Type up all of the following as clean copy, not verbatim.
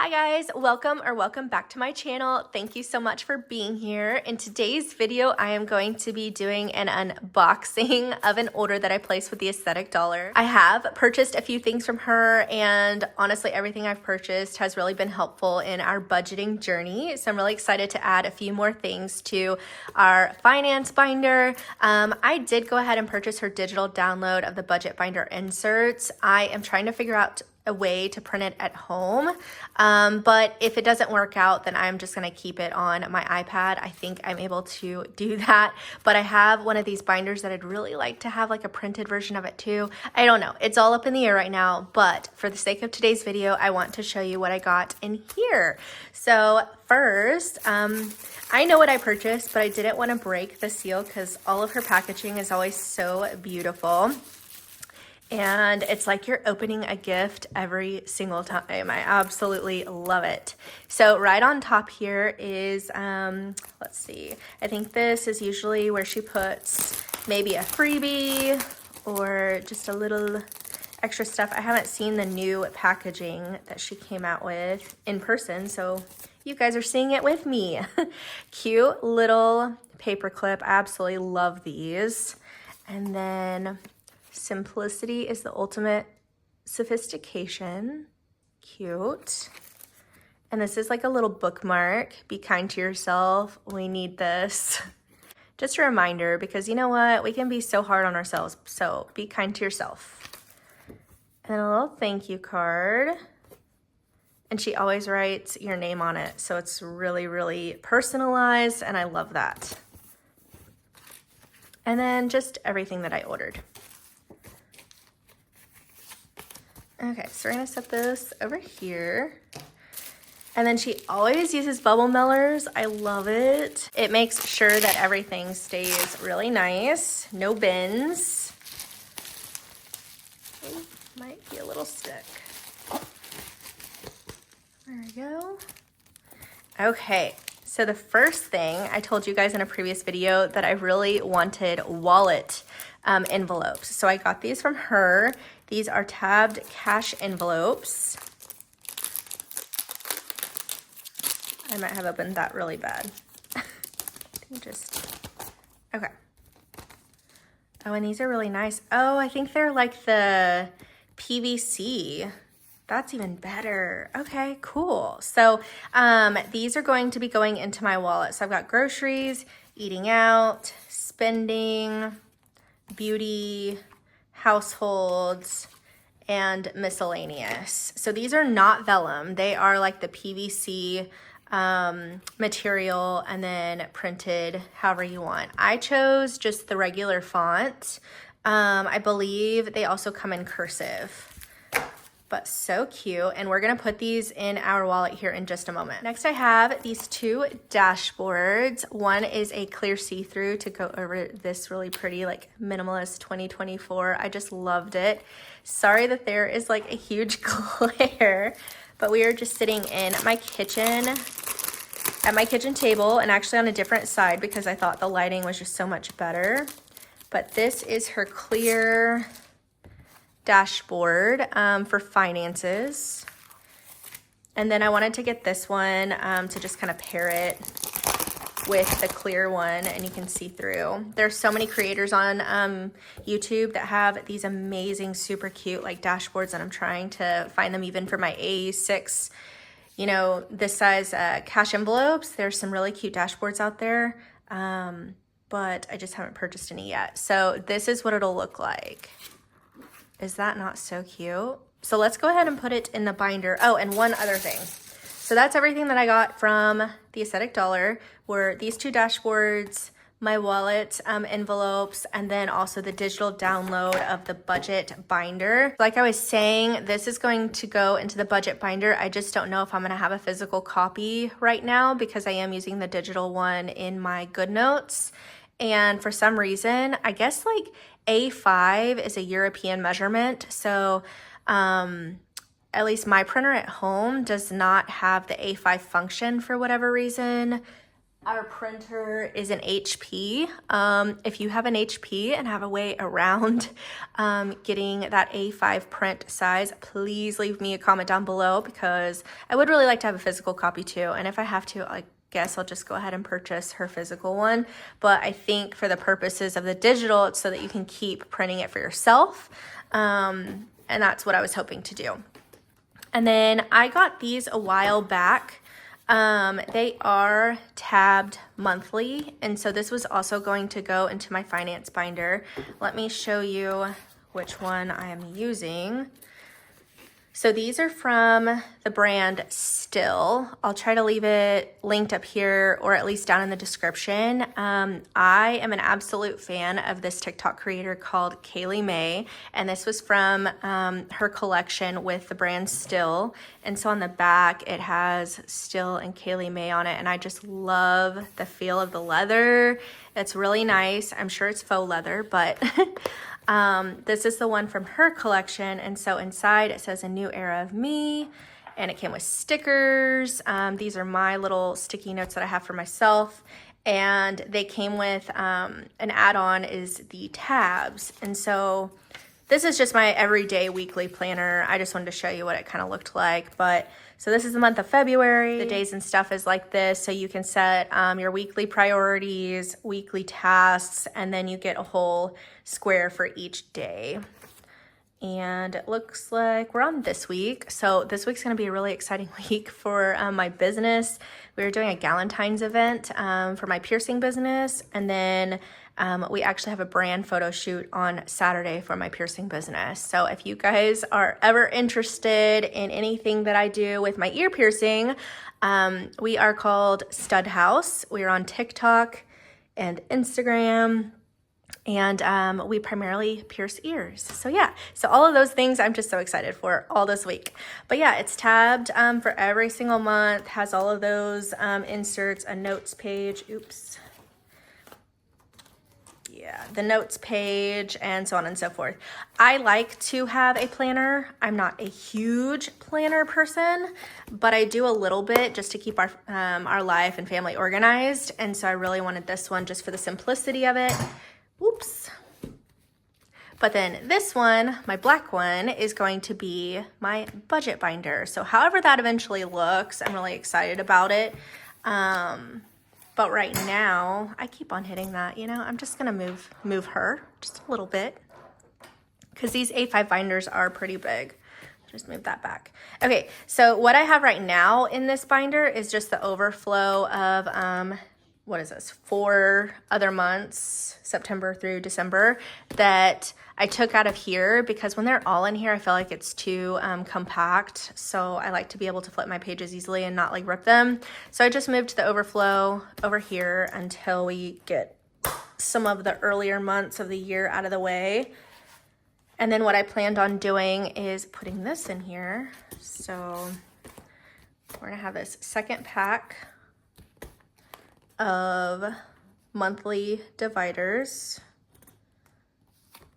Hi guys, welcome back to my channel. Thank you so much for being here. In today's video, I am going to be doing an unboxing of an order that I placed with the Aesthetic Dollar. I have purchased a few things from her, and honestly, everything I've purchased has really been helpful in our budgeting journey. So I'm really excited to add a few more things to our finance binder. I did go ahead and purchase her digital download of the budget binder inserts. I am trying to figure out a way to print it at home, but if it doesn't work out, then I'm just gonna keep it on my iPad. I think I'm able to do that, but I have one of these binders that I'd really like to have like a printed version of it too. I don't know, it's all up in the air right now, but for the sake of today's video, I want to show you what I got in here. So first, I know what I purchased, but I didn't want to break the seal because all of her packaging is always so beautiful. And it's like you're opening a gift every single time. I absolutely love it. So right on top here is, let's see, I think this is usually where she puts maybe a freebie or just a little extra stuff. I haven't seen the new packaging that she came out with in person, so you guys are seeing it with me. Cute little paper clip. I absolutely love these. And then simplicity is the ultimate sophistication. Cute. And this is like a little bookmark. Be kind to yourself. We need this. Just a reminder, because you know what? We can be so hard on ourselves. So be kind to yourself. And a little thank you card. And she always writes your name on it. So it's really, really personalized. And I love that. And then just everything that I ordered. Okay, so we're gonna set this over here. And then she always uses bubble mailers. I love it. It makes sure that everything stays really nice. No bins. Ooh, might be a little stick. There we go. Okay, so the first thing I told you guys in a previous video that I really wanted wallet envelopes. So I got these from her. These are tabbed cash envelopes. I might have opened that really bad. Okay. Oh, and these are really nice. Oh, I think they're like the PVC. That's even better. Okay, cool. So these are going to be going into my wallet. So I've got groceries, eating out, spending, beauty, households, and miscellaneous. So these are not vellum. They are like the PVC material and then printed however you want. I chose just the regular font. I believe they also come in cursive. But so cute, and we're gonna put these in our wallet here in just a moment. Next I have these two dashboards. One is a clear see-through to go over this really pretty like minimalist 2024. I just loved it. Sorry that there is like a huge glare, but we are just sitting in my kitchen at my kitchen table, and actually on a different side because I thought the lighting was just so much better. But this is her clear dashboard for finances. And then I wanted to get this one to just kind of pair it with the clear one, and you can see through. There's so many creators on YouTube that have these amazing, super cute like dashboards, and I'm trying to find them even for my A6, you know, this size cash envelopes. There's some really cute dashboards out there, but I just haven't purchased any yet. So this is what it'll look like. Is that not so cute? So let's go ahead and put it in the binder. Oh, and one other thing. So that's everything that I got from the Aesthetic Dollar were these two dashboards, my wallet envelopes, and then also the digital download of the budget binder. Like I was saying, this is going to go into the budget binder. I just don't know if I'm gonna have a physical copy right now because I am using the digital one in my GoodNotes. And for some reason, I guess like A5 is a European measurement. So at least my printer at home does not have the A5 function for whatever reason. Our printer is an HP. If you have an HP and have a way around getting that A5 print size, please leave me a comment down below, because I would really like to have a physical copy too. And if I have to, I guess I'll just go ahead and purchase her physical one. But I think for the purposes of the digital, it's so that you can keep printing it for yourself. And that's what I was hoping to do. And then I got these a while back. They are tabbed monthly, and so this was also going to go into my finance binder. Let me show you which one I am using. So these are from the brand Still. I'll try to leave it linked up here or at least down in the description. I am an absolute fan of this TikTok creator called Kaylee May, and this was from her collection with the brand Still. And so on the back, it has Still and Kaylee May on it, and I just love the feel of the leather. It's really nice. I'm sure it's faux leather, but this is the one from her collection. And so inside it says A New Era of Me, and it came with stickers. These are my little sticky notes that I have for myself, and they came with an add-on is the tabs. And so this is just my everyday weekly planner. I just wanted to show you what it kind of looked like. But so this is the month of February. The days and stuff is like this. So you can set your weekly priorities, weekly tasks, and then you get a whole square for each day. And it looks like we're on this week. So this week's gonna be a really exciting week for my business. We're doing a Galentine's event for my piercing business. And then we actually have a brand photo shoot on Saturday for my piercing business. So if you guys are ever interested in anything that I do with my ear piercing, we are called Stud House. We are on TikTok and Instagram, and we primarily pierce ears. So yeah, so all of those things I'm just so excited for all this week. But yeah, it's tabbed for every single month, has all of those inserts, a notes page, oops. Yeah, the notes page, and so on and so forth. I like to have a planner. I'm not a huge planner person, but I do a little bit just to keep our life and family organized. And so I really wanted this one just for the simplicity of it. Whoops. But then this one, my black one, is going to be my budget binder. So however that eventually looks, I'm really excited about it. But right now, I keep on hitting that, you know, I'm just gonna move her just a little bit, because these A5 binders are pretty big. Just move that back. Okay, so what I have right now in this binder is just the overflow of, what is this, 4 other months, September through December, that I took out of here, because when they're all in here, I feel like it's too compact. So I like to be able to flip my pages easily and not like rip them. So I just moved the overflow over here until we get some of the earlier months of the year out of the way. And then what I planned on doing is putting this in here. So we're gonna have this second pack of monthly dividers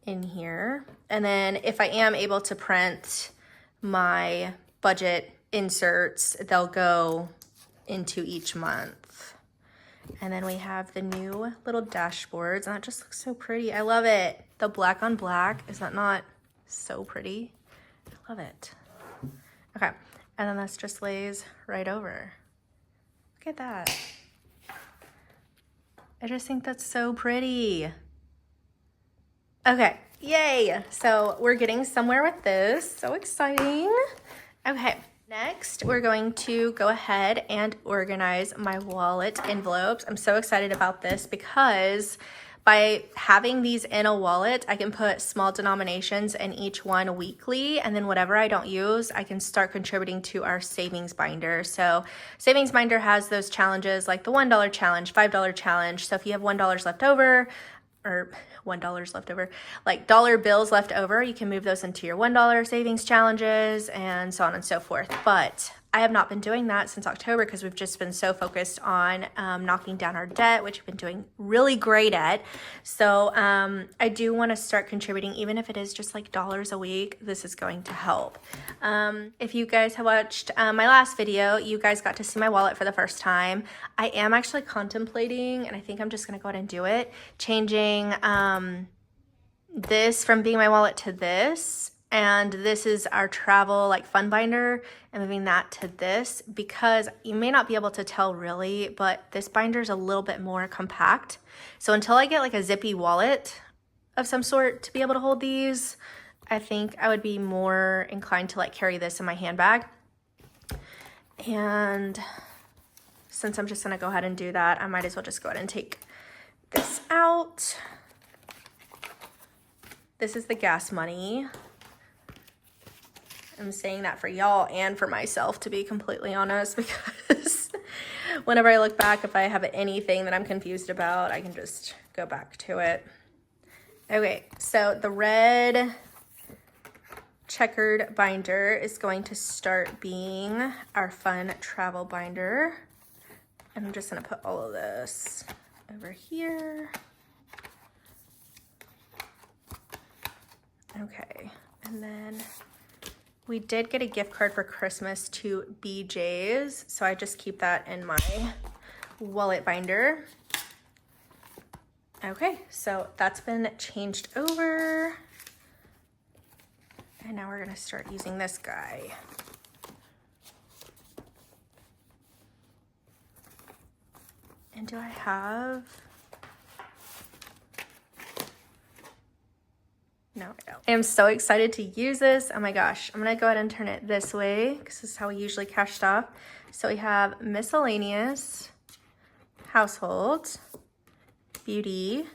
in here. And then if I am able to print my budget inserts, they'll go into each month. And then we have the new little dashboards, and that just looks so pretty. I love it. The black on black, is that not so pretty? I love it. Okay, and then this just lays right over. Look at that. I just think that's so pretty. Okay, yay. So we're getting somewhere with this. So exciting. Okay, next we're going to go ahead and organize my wallet envelopes. I'm so excited about this because by having these in a wallet, I can put small denominations in each one weekly, and then whatever I don't use, I can start contributing to our savings binder. So savings binder has those challenges like the $1 challenge, $5 challenge. So if you have $1 left over, or $1 left over, like dollar bills left over, you can move those into your $1 savings challenges and so on and so forth. But I have not been doing that since October because we've just been so focused on knocking down our debt, which we've been doing really great at. So I do want to start contributing, even if it is just like dollars a week. This is going to help. If you guys have watched my last video, you guys got to see my wallet for the first time. I am actually contemplating, and I think I'm just going to go ahead and do it, changing this from being my wallet to this. And this is our travel like fun binder, and moving that to this because you may not be able to tell really, but this binder is a little bit more compact. So until I get like a zippy wallet of some sort to be able to hold these, I think I would be more inclined to like carry this in my handbag. And since I'm just gonna go ahead and do that, I might as well just go ahead and take this out. This is the gas money. I'm saying that for y'all and for myself, to be completely honest, because whenever I look back, if I have anything that I'm confused about, I can just go back to it. Okay, so the red checkered binder is going to start being our fun travel binder. And I'm just gonna put all of this over here. Okay, and then we did get a gift card for Christmas to BJ's, so I just keep that in my wallet binder. Okay, so that's been changed over. And now we're gonna start using this guy. And do I have... No, I don't. I am so excited to use this. Oh my gosh. I'm going to go ahead and turn it this way because this is how we usually cash stuff. So we have miscellaneous, household, beauty,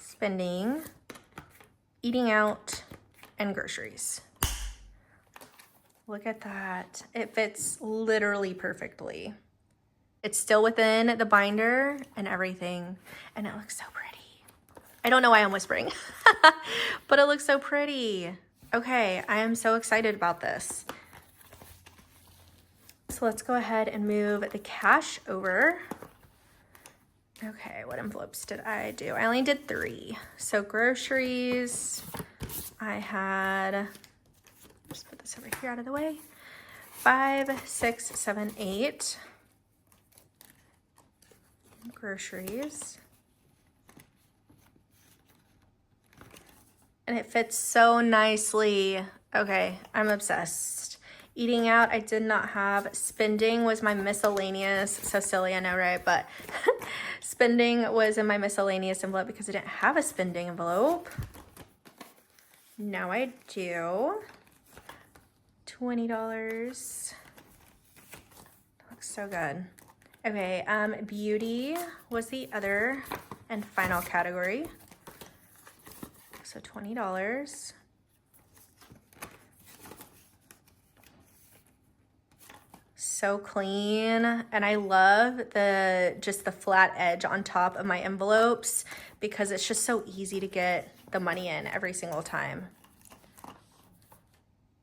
spending, eating out, and groceries. Look at that. It fits literally perfectly. It's still within the binder and everything, and it looks so pretty. I don't know why I'm whispering, but it looks so pretty. Okay, I am so excited about this. So let's go ahead and move the cash over. Okay, what envelopes did I do? I only did 3. So groceries, I had, just put this over here out of the way, 5, 6, 7, 8 groceries. And it fits so nicely. Okay, I'm obsessed. Eating out, I did not have. Spending was my miscellaneous. So silly, I know, right? But spending was in my miscellaneous envelope because I didn't have a spending envelope. Now I do. $20. Looks so good. Okay, beauty was the other and final category. So $20. So clean, and I love just the flat edge on top of my envelopes because it's just so easy to get the money in every single time.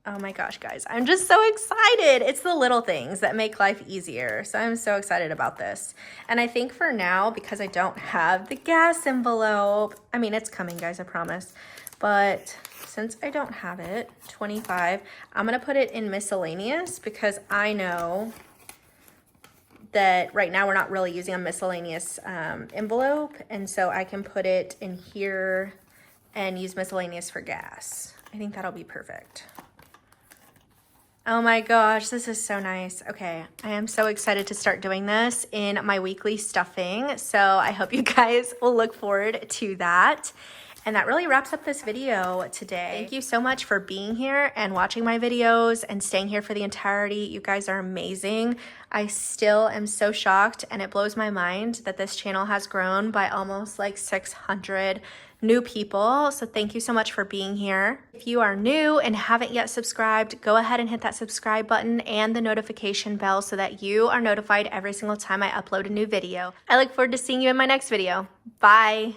Oh my gosh, guys, I'm just so excited. It's the little things that make life easier. So I'm so excited about this. And I think for now, because I don't have the gas envelope, I mean, it's coming, guys, I promise. But since I don't have it, 25, I'm gonna put it in miscellaneous because I know that right now we're not really using a miscellaneous envelope. And so I can put it in here and use miscellaneous for gas. I think that'll be perfect. Oh my gosh, this is so nice. Okay, I am so excited to start doing this in my weekly stuffing. So I hope you guys will look forward to that. And that really wraps up this video today. Thank you so much for being here and watching my videos and staying here for the entirety. You guys are amazing. I still am so shocked, and it blows my mind that this channel has grown by almost like 600 new people. So thank you so much for being here. If you are new and haven't yet subscribed, go ahead and hit that subscribe button and the notification bell so that you are notified every single time I upload a new video. I look forward to seeing you in my next video. Bye.